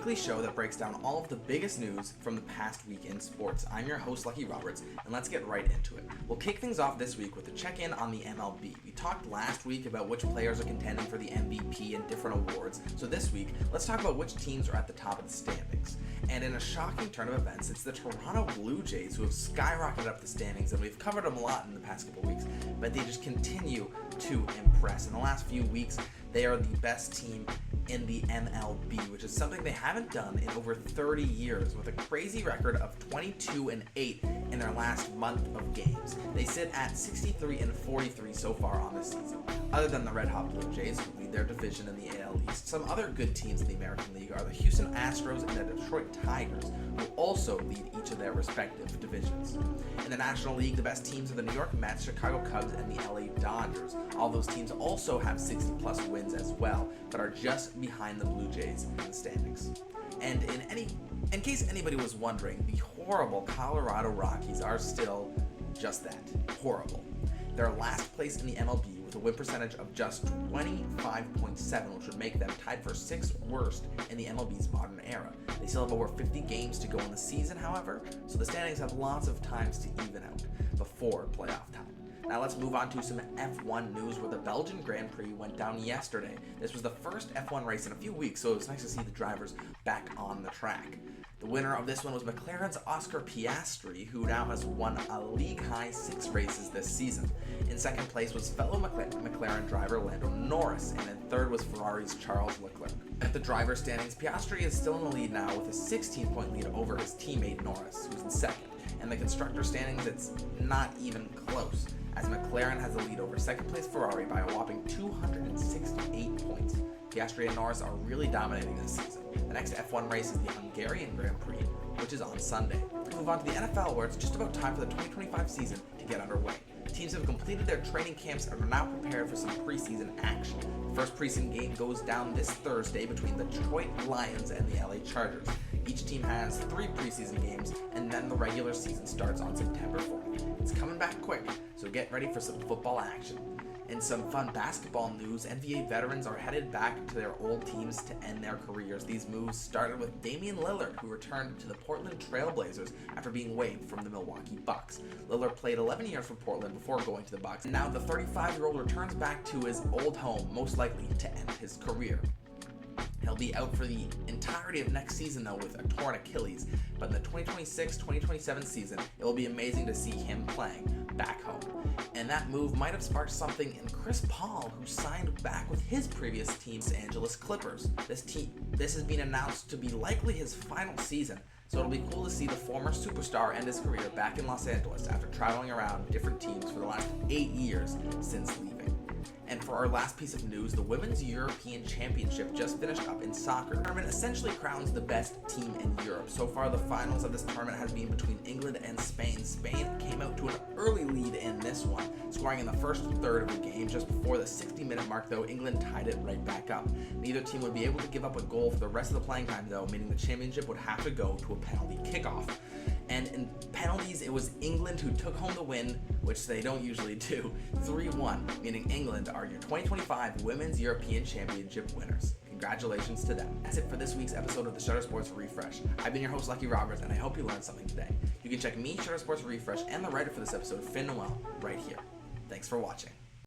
weekly show that breaks down all of the biggest news from the past week in sports. I'm your host, Lucky Roberts, and let's get right into it. We'll kick things off this week with a check-in on the MLB. We talked last week about which players are contending for the MVP and different awards, so this week, let's talk about which teams are at the top of the standings. And in a shocking turn of events, it's the Toronto Blue Jays who have skyrocketed up the standings, and we've covered them a lot in the past couple weeks, but they just continue to impress. In the last few weeks, they are the best team in the MLB, which is something they haven't done in over 30 years, with a crazy record of 22-8 in their last month of games. They sit at 63-43 so far on the season. Other than the Red Hot Blue Jays, who lead their division in the AL East, some other good teams in the American League are the Houston Astros and the Detroit Tigers, who also lead each of their respective divisions. In the National League, the best teams are the New York Mets, Chicago Cubs, and the LA Dodgers. All those teams also have 60-plus wins as well, but are just behind the Blue Jays in the standings. And in case anybody was wondering, the horrible Colorado Rockies are still just that, horrible. They're last place in the MLB with a win percentage of just 25.7, which would make them tied for 6th worst in the MLB's modern era. They still have over 50 games to go in the season, however, so the standings have lots of times to even out before playoff time. Now let's move on to some F1 news, where the Belgian Grand Prix went down yesterday. This was the first F1 race in a few weeks, so it was nice to see the drivers back on the track. The winner of this one was McLaren's Oscar Piastri, who now has won a league-high 6 races this season. In second place was fellow McLaren driver Lando Norris, and in third was Ferrari's Charles Leclerc. At the driver standings, Piastri is still in the lead now with a 16-point lead over his teammate Norris, who's in second. And the constructor standings, it's not even close, as McLaren has the lead over second-place Ferrari by a whopping 268 points. Piastri and Norris are really dominating this season. The next F1 race is the Hungarian Grand Prix, which is on Sunday. Let's move on to the NFL, where it's just about time for the 2025 season to get underway. Teams have completed their training camps and are now prepared for some preseason action. The first preseason game goes down this Thursday between the Detroit Lions and the LA Chargers. Each team has 3 preseason games, and then the regular season starts on September 4th. It's coming back quick, so get ready for some football action. In some fun basketball news, NBA veterans are headed back to their old teams to end their careers. These moves started with Damian Lillard, who returned to the Portland Trail Blazers after being waived from the Milwaukee Bucks. Lillard played 11 years for Portland before going to the Bucks, and now the 35-year-old returns back to his old home, most likely to end his career. He'll be out for the entirety of next season, though, with a torn Achilles, but in the 2026-2027 season, it will be amazing to see him playing back home. And that move might have sparked something in Chris Paul, who signed back with his previous team, Los Angeles Clippers. This has been announced to be likely his final season, so it'll be cool to see the former superstar end his career back in Los Angeles after traveling around different teams for the last 8 years since leaving. And for our last piece of news, the Women's European Championship just finished up in soccer. The tournament essentially crowns the best team in Europe. So far, the finals of this tournament has been between England and Spain. Spain came out to an early lead in this one, scoring in the first third of the game. Just before the 60-minute mark, though, England tied it right back up. Neither team would be able to give up a goal for the rest of the playing time, though, meaning the championship would have to go to a penalty kickoff. And in penalties, it was England who took home the win, which they don't usually do, 3-1, meaning England are your 2025 Women's European Championship winners. Congratulations to them. That's it for this week's episode of the Shutter Sports Refresh. I've been your host, Lucky Roberts, and I hope you learned something today. You can check me, Shutter Sports Refresh, and the writer for this episode, Finn Noel, right here. Thanks for watching.